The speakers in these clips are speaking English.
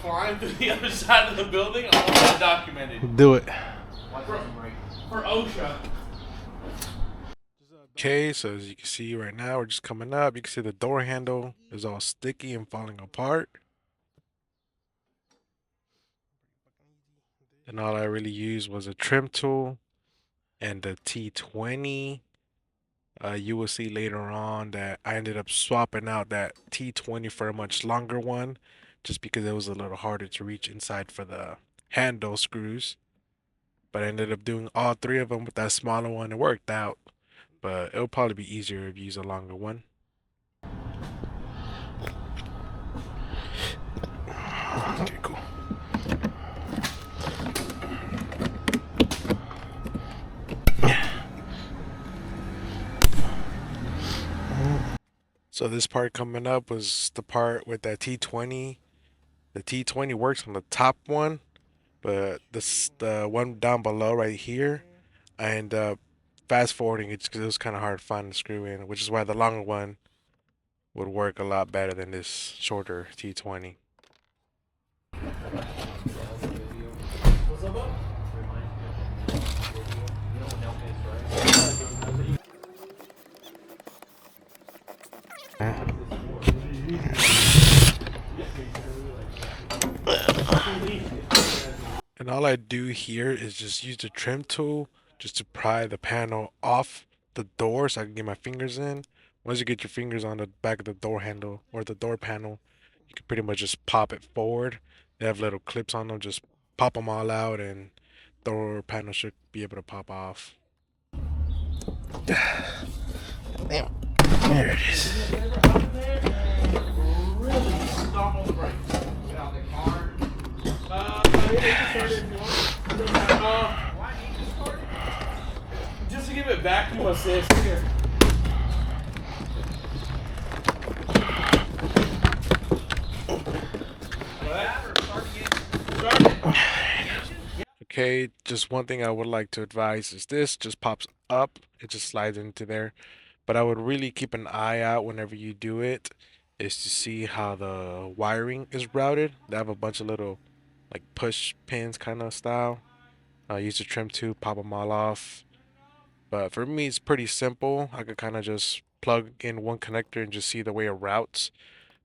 flying through the other side of the building. I want that documented. Do it. For OSHA. Okay, so as you can see right now, we're just coming up. You can see the door handle is all sticky and falling apart. And all I really used was a trim tool and the T20. You will see later on that I ended up swapping out that T20 for a much longer one, just because it was a little harder to reach inside for the handle screws. But I ended up doing all three of them with that smaller one. It worked out, but it'll probably be easier if you use a longer one. Okay, cool. So this part coming up was the part with that T20. The T20 works on the top one, but the one down below right here, I end up fast forwarding it because it was kind of hard to find the screw in, which is why the longer one would work a lot better than this shorter T20. And all I do here is just use the trim tool just to pry the panel off the door so I can get my fingers in. Once you get your fingers on the back of the door handle or the door panel, you can pretty much just pop it forward. They have little clips on them, just pop them all out and door panel should be able to pop off. Damn. There it is. Just to give it back to assist here. Okay, just one thing I would like to advise is this just pops up, it just slides into there. But I would really keep an eye out whenever you do it, is to see how the wiring is routed. They have a bunch of little like push pins kind of style. Use a trim tube, pop them all off. But for me, it's pretty simple. I could kind of just plug in one connector and just see the way it routes.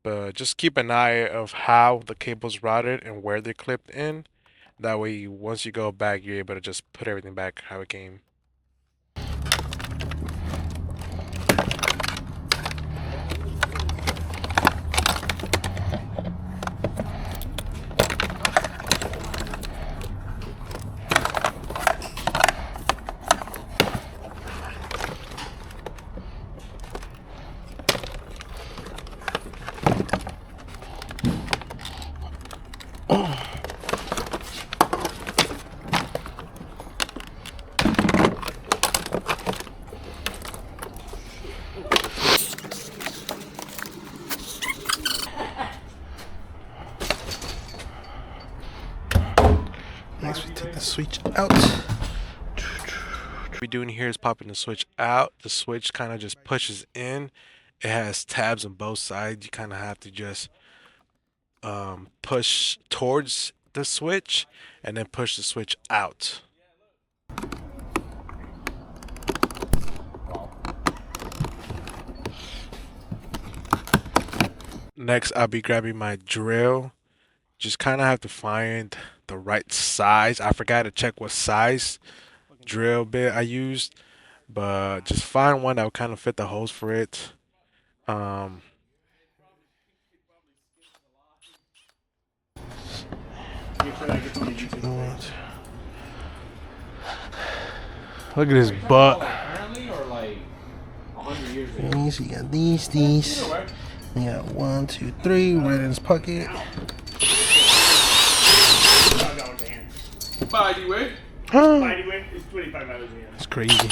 But just keep an eye of how the cable's routed and where they're clipped in. That way, once you go back, you're able to just put everything back how it came. Next, we take the switch out. What we're doing here is popping the switch out. The switch kind of just pushes in. It has tabs on both sides. You kind of have to just push towards the switch and then push the switch out. Next, I'll be grabbing my drill. Just kind of have to find the right size. I forgot to check what size drill bit I used, but just find one that would kind of fit the holes for it. Look at his butt. These, you got these. You got 1, 2, 3 right in his pocket. Body weight. Body weight is $25. It's crazy.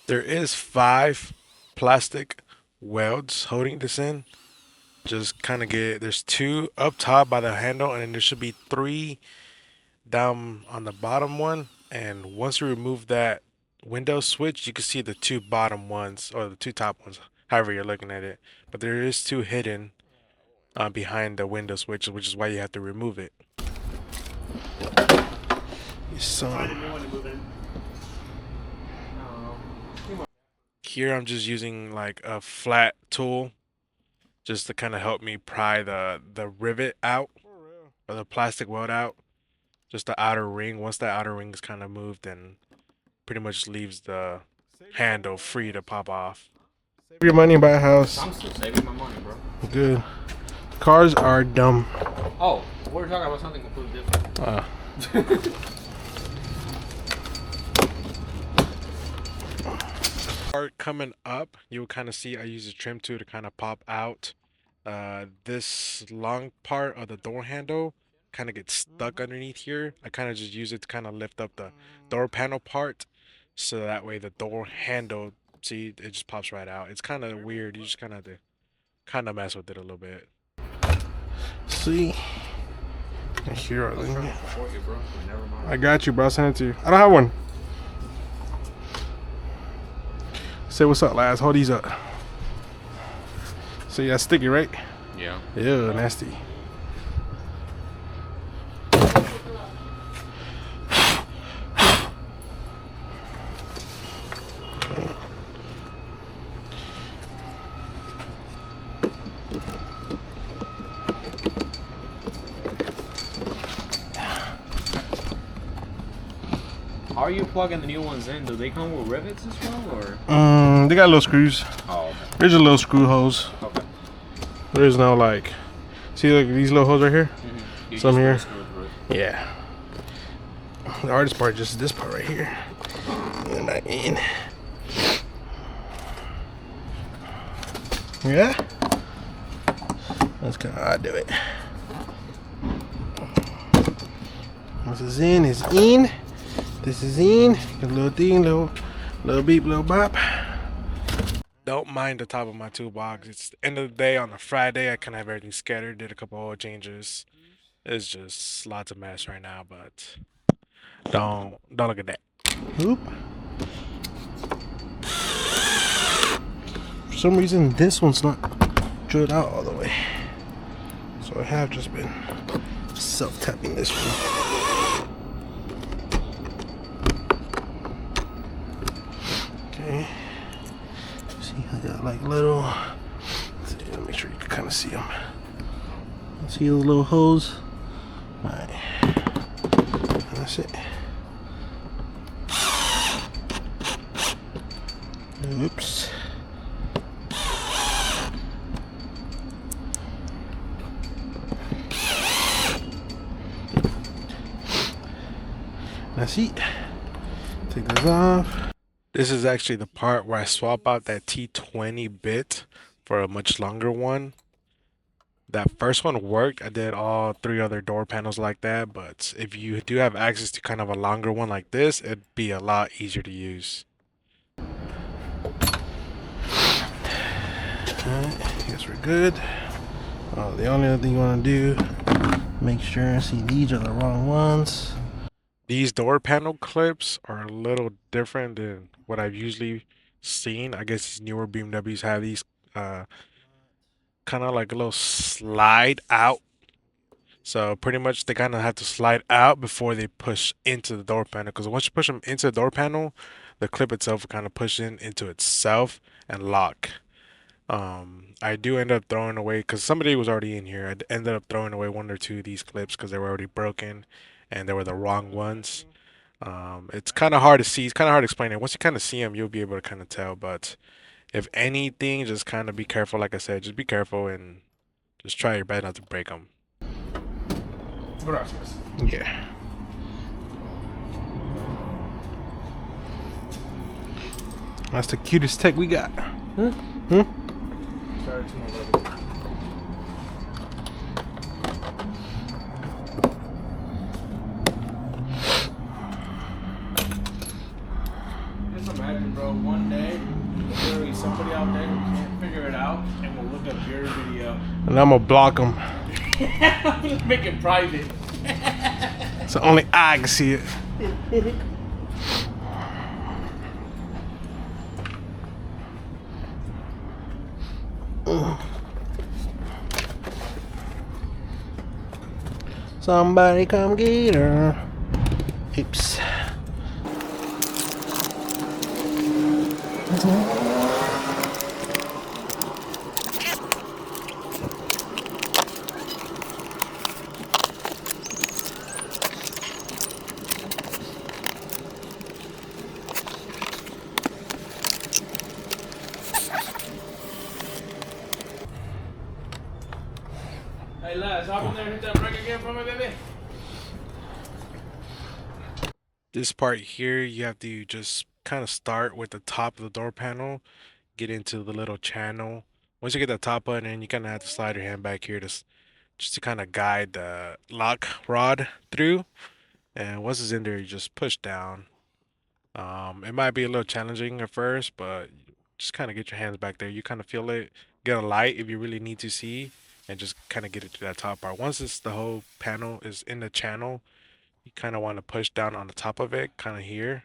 There is 5 plastic welds holding this in. Just kind of there's 2 up top by the handle, and then there should be 3 down on the bottom one. And once you remove that window switch, you can see the 2 bottom ones, or the 2 top ones, however you're looking at it. But there is two hidden behind the window switch, which is why you have to remove it. So here I'm just using like a flat tool just to kind of help me pry the rivet out or the plastic weld out. Just the outer ring. Once that outer ring is kind of moved, then pretty much leaves the handle free to pop off. Save your money and buy a house. I'm still saving my money, bro. Good. Cars are dumb. Oh, we're talking about something completely different. Part coming up, you'll kind of see I use a trim tool to kind of pop out this long part of the door handle. Kind of gets stuck underneath here. I kind of just use it to kind of lift up the door panel part, so that way the door handle, see, it just pops right out. It's kind of weird. You just kind of have to mess with it a little bit. See? And here are I was trying the. to support you, bro. But never mind. I got you, bro. I'll send it to you. I don't have one. Say what's up, lads. Hold these up. So yeah, sticky, right? Yeah. Ew, nasty. How are you plugging the new ones in? Do they come with rivets as well, or? They got little screws. Oh, okay. There's a little screw hose. Okay. There's no like, see like these little holes right here? You Some just here. screw it through it. Yeah. The hardest part is just this part right here. And that in. Yeah? That's kind of how I do it. This is in, is in. This is in. Got a little thing, little beep, little bop. Don't mind the top of my toolbox. It's the end of the day on a Friday. I kind of have everything scattered. Did a couple oil changes. It's just lots of mess right now, but don't look at that. Oop. For some reason, this one's not drilled out all the way. So I have just been self-tapping this one. Okay. See, I got like little. Let's see, let me make sure you can kind of see them. See those little holes? Alright. That's it. Oops. That's it. Take this off. This is actually the part where I swap out that T20 bit for a much longer one. That first one worked. I did all 3 other door panels like that, but if you do have access to kind of a longer one like this, it'd be a lot easier to use. Alright, guess we're good. The only other thing you want to do, make sure, see, these are the wrong ones. These door panel clips are a little different than what I've usually seen. I guess these newer BMWs have these kind of like a little slide out. So pretty much they kind of have to slide out before they push into the door panel. Because once you push them into the door panel, the clip itself will kind of push into itself and lock. I do end up throwing away, because somebody was already in here. I ended up throwing away 1 or 2 of these clips because they were already broken and they were the wrong ones. It's kind of hard to see. It's kind of hard to explain it. Once you kind of see them, you'll be able to kind of tell. But if anything, just kind of be careful. Like I said, just be careful and just try your best not to break them. Gracias. Yeah. That's the cutest tech we got. Hmm? Just imagine, bro, one day there'll be somebody out there who can't figure it out and will look up your video. And I'm gonna block them. Make it private. So only I can see it. Somebody come get her. Oops. Hey, lads, hop in there and hit that brake again for me, baby. This part here, you have to just kind of start with the top of the door panel, get into the little channel. Once you get the top button in, you kind of have to slide your hand back here just to kind of guide the lock rod through. And once it's in there, you just push down. It might be a little challenging at first, but just kind of get your hands back there. You kind of feel it, get a light if you really need to see, and just kind of get it to that top part. Once the whole panel is in the channel, you kind of want to push down on the top of it, kind of here.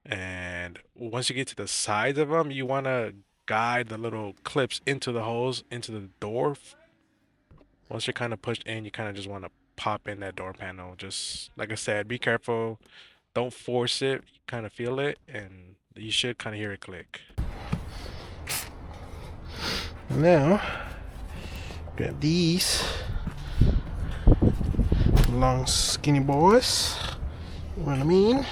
And once you get to the sides of them, you want to guide the little clips into the holes, into the door. Once you're kind of pushed in, you kind of just want to pop in that door panel. Just like I said, be careful. Don't force it. You kind of feel it, and you should kind of hear it click. Now, grab these long skinny boys. You know what I mean?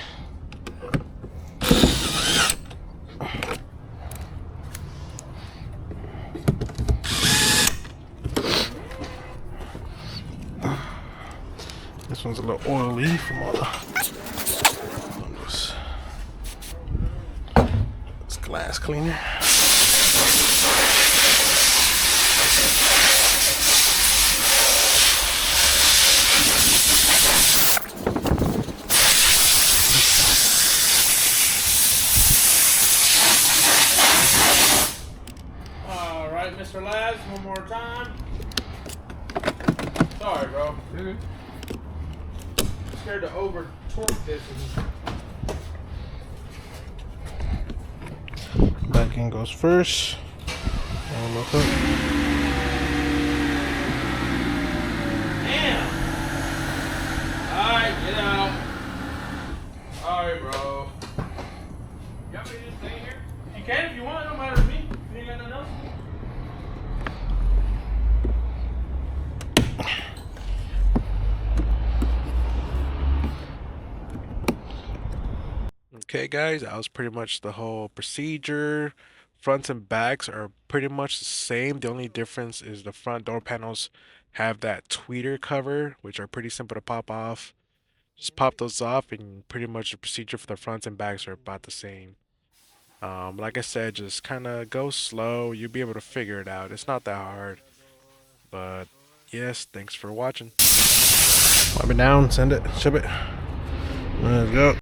This one's a little oily from all this glass cleaner. All right, Mr. Lads, one more time. Sorry, bro. Scared to over torque this. Back end goes first. And look up. Damn. All right, get out. Sorry, bro. You want me to just stay here? You can if you want. It don't matter to me. You ain't got nothing else. Okay, guys, that was pretty much the whole procedure. Fronts and backs are pretty much the same. The only difference is the front door panels have that tweeter cover, which are pretty simple to pop off. Just pop those off, and pretty much the procedure for the fronts and backs are about the same. Like I said, just kind of go slow. You'll be able to figure it out. It's not that hard. But yes, thanks for watching. Wipe it down, send it, ship it. Let's go.